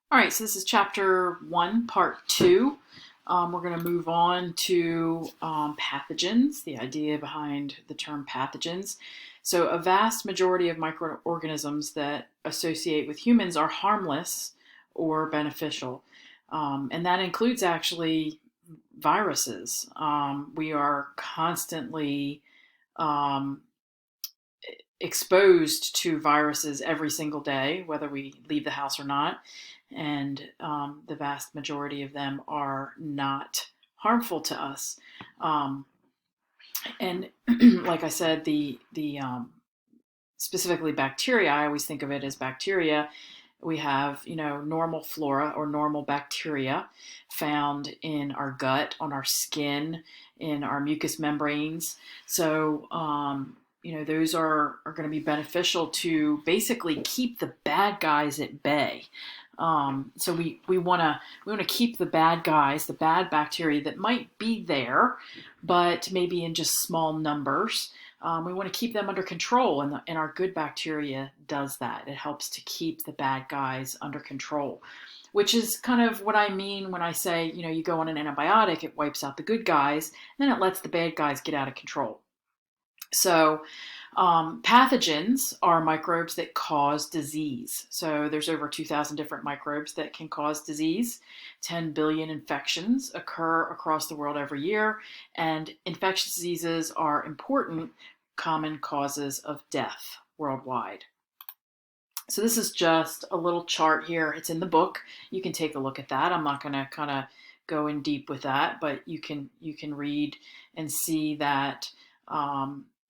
All right, so this is chapter 1, part 2. We're going to move on to pathogens, the idea behind the term pathogens. So, a vast majority of microorganisms that associate with humans are harmless or beneficial. And that includes actually viruses. We are constantly um, exposed to viruses every single day, whether we leave the house or not. And the vast majority of them are not harmful to us. Um, and like I said, the specifically bacteria, I always think of it as bacteria. We have, normal flora or normal bacteria found in our gut, on our skin, in our mucous membranes. So, those are going to be beneficial to basically keep the bad guys at bay. So we want to keep the bad guys, the bad bacteria that might be there, but maybe in just small numbers. We want to keep them under control, and our good bacteria does that. It helps to keep the bad guys under control, which is kind of what I mean when I say, you go on an antibiotic, it wipes out the good guys, and then it lets the bad guys get out of control. So, pathogens are microbes that cause disease. So there's over 2,000 different microbes that can cause disease. 10 billion infections occur across the world every year, and infectious diseases are important common causes of death worldwide. So this is just a little chart here. It's in the book. You can take a look at that. I'm not going to kind of go in deep with that, but you can read and see that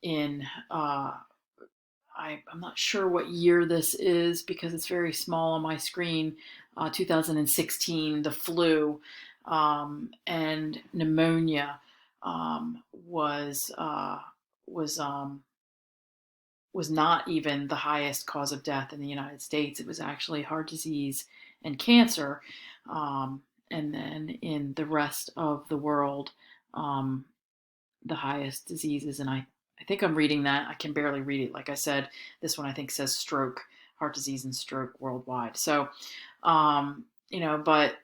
in I'm not sure what year this is because it's very small on my screen. 2016, the flu and pneumonia was was was not even the highest cause of death in the United States. It was actually heart disease and cancer. And then in the rest of the world, um, the highest diseases. And I think I'm reading that. I can barely read it. Like I said, this one I think says stroke, heart disease and stroke worldwide. So, but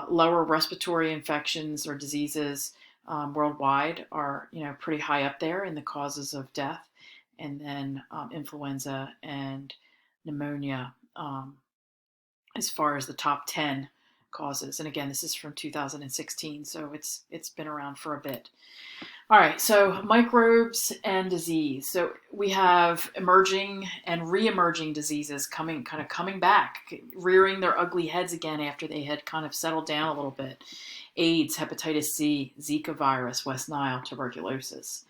lower respiratory infections or diseases worldwide are, pretty high up there in the causes of death. And then influenza and pneumonia as far as the top 10 causes. And again, this is from 2016, so it's been around for a bit. All right, so microbes and disease. So we have emerging and re-emerging diseases coming back, rearing their ugly heads again after they had kind of settled down a little bit. AIDS, hepatitis C, Zika virus, West Nile, tuberculosis.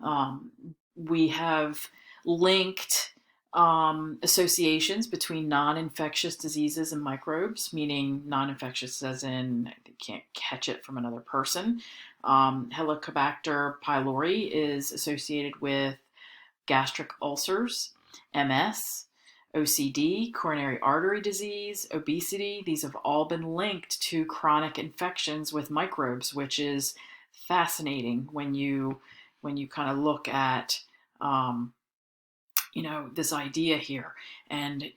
Um, we have linked associations between non-infectious diseases and microbes, meaning non-infectious as in you can't catch it from another person. Helicobacter pylori is associated with gastric ulcers, MS, OCD, coronary artery disease, obesity. These have all been linked to chronic infections with microbes, which is fascinating when you kind of look at this idea here. And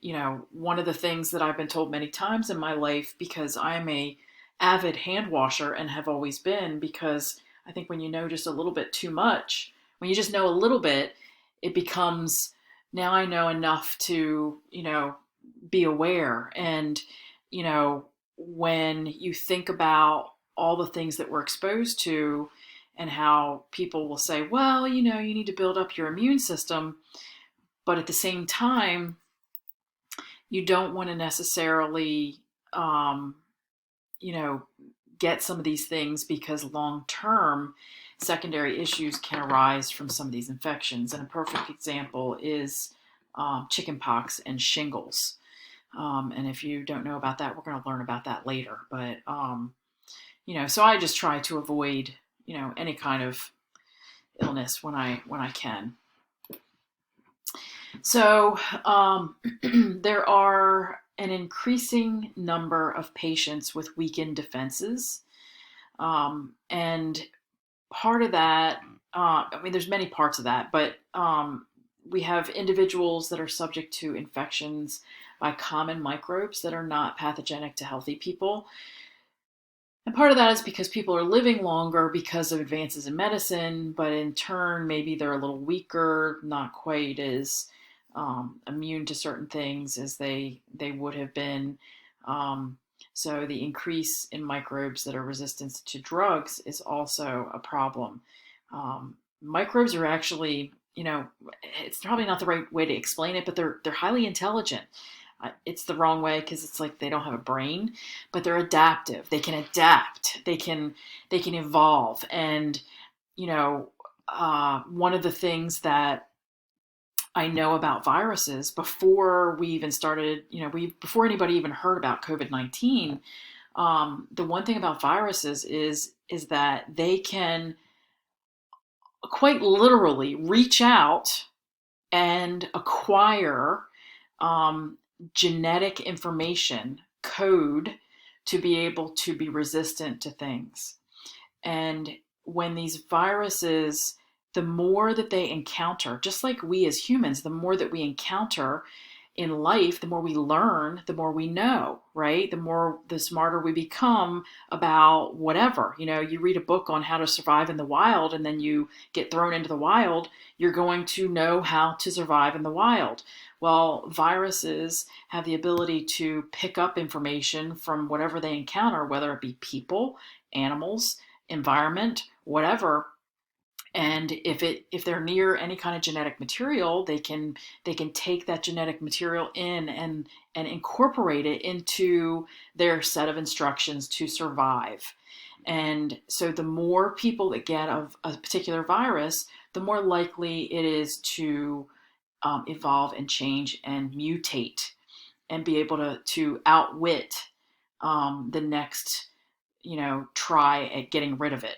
one of the things that I've been told many times in my life, because I'm a avid hand washer and have always been, because I think when you know just a little bit too much, when you just know a little bit, it becomes, now I know enough to be aware. And when you think about all the things that we're exposed to and how people will say, well, you need to build up your immune system, but at the same time, you don't want to necessarily, um, you know, get some of these things because long term secondary issues can arise from some of these infections. And a perfect example is chickenpox and shingles. And if you don't know about that, we're going to learn about that later. But, so I just try to avoid, any kind of illness when I can. So there are an increasing number of patients with weakened defenses. And part of that, there's many parts of that, but we have individuals that are subject to infections by common microbes that are not pathogenic to healthy people. And part of that is because people are living longer because of advances in medicine, but in turn, maybe they're a little weaker, not quite as immune to certain things as they would have been. Um, so the increase in microbes that are resistant to drugs is also a problem. Microbes are actually, it's probably not the right way to explain it, but they're highly intelligent. It's the wrong way because it's like they don't have a brain, but they're adaptive. They can adapt. They can evolve. And one of the things that I know about viruses before we even started, before anybody even heard about COVID-19, the one thing about viruses is that they can quite literally reach out and acquire genetic information, code, to be able to be resistant to things. And when these viruses, the more that they encounter, just like we as humans, the more that we encounter in life, the more we learn, the more we know, right? The smarter we become about whatever. You read a book on how to survive in the wild, and then you get thrown into the wild, you're going to know how to survive in the wild. Well, viruses have the ability to pick up information from whatever they encounter, whether it be people, animals, environment, whatever. And if they're near any kind of genetic material, they can take that genetic material in and incorporate it into their set of instructions to survive. And so the more people that get of a particular virus, the more likely it is to evolve and change and mutate and be able to outwit the next try at getting rid of it.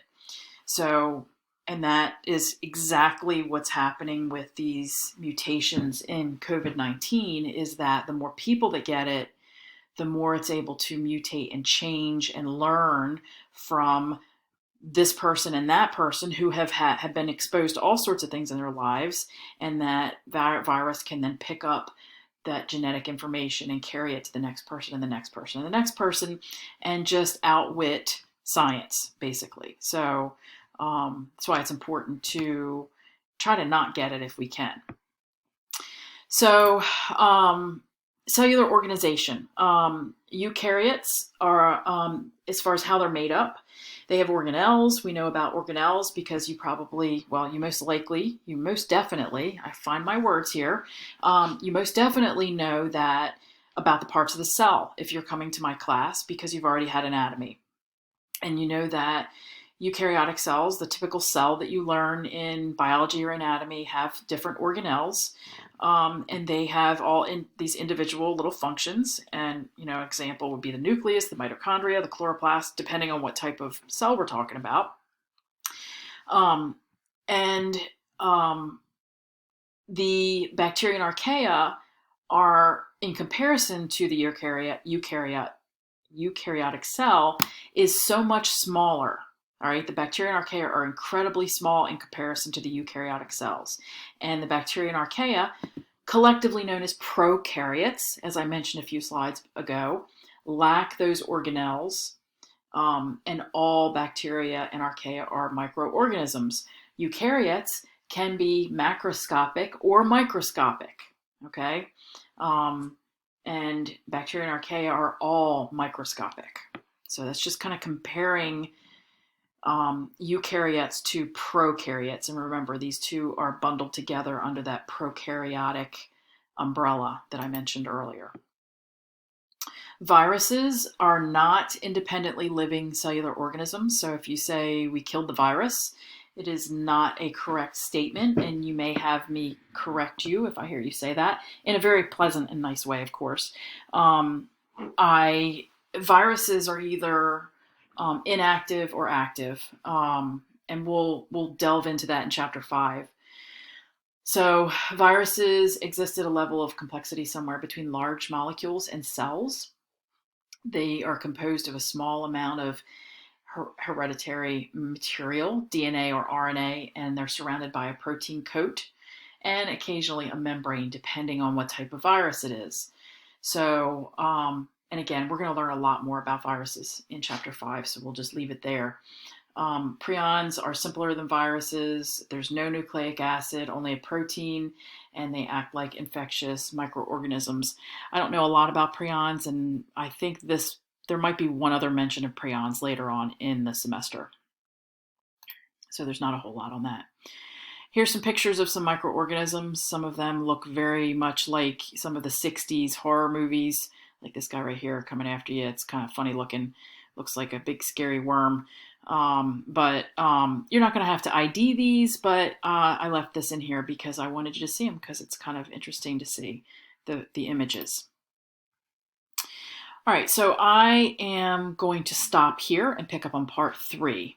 So, and that is exactly what's happening with these mutations in COVID-19, is that the more people that get it, the more it's able to mutate and change and learn from this person and that person who have been exposed to all sorts of things in their lives, and that virus can then pick up that genetic information and carry it to the next person and the next person and the next person, and just outwit science, basically. So that's why it's important to try to not get it if we can. So cellular organization. Eukaryotes are, as far as how they're made up, they have organelles. We know about organelles because you most definitely, I find my words here, you most definitely know that about the parts of the cell if you're coming to my class, because you've already had anatomy. And you know that eukaryotic cells, the typical cell that you learn in biology or anatomy, have different organelles. And they have all in these individual little functions. And, example would be the nucleus, the mitochondria, the chloroplast, depending on what type of cell we're talking about. The bacteria and archaea are, in comparison to the eukaryotic cell, is so much smaller. All right, the bacteria and archaea are incredibly small in comparison to the eukaryotic cells. And the bacteria and archaea, collectively known as prokaryotes, as I mentioned a few slides ago, lack those organelles. And all bacteria and archaea are microorganisms. Eukaryotes can be macroscopic or microscopic, okay? And bacteria and archaea are all microscopic. So that's just kind of comparing eukaryotes to prokaryotes. And remember, these two are bundled together under that prokaryotic umbrella that I mentioned earlier. Viruses are not independently living cellular organisms. So if you say we killed the virus, it is not a correct statement, and you may have me correct you if I hear you say that, in a very pleasant and nice way, of course. Viruses are either inactive or active, and we'll delve into that in Chapter 5. So viruses exist at a level of complexity somewhere between large molecules and cells. They are composed of a small amount of hereditary material, DNA or RNA, and they're surrounded by a protein coat and occasionally a membrane, depending on what type of virus it is. So, and again, we're going to learn a lot more about viruses in chapter 5, so we'll just leave it there. Prions are simpler than viruses. There's no nucleic acid, only a protein, and they act like infectious microorganisms. I don't know a lot about prions, and I think there might be one other mention of prions later on in the semester. So there's not a whole lot on that. Here's some pictures of some microorganisms. Some of them look very much like some of the 60s horror movies, like this guy right here coming after you. It's kind of funny looking. Looks like a big scary worm. But you're not going to have to ID these, but I left this in here because I wanted you to see them because it's kind of interesting to see the images. All right, so I am going to stop here and pick up on part 3.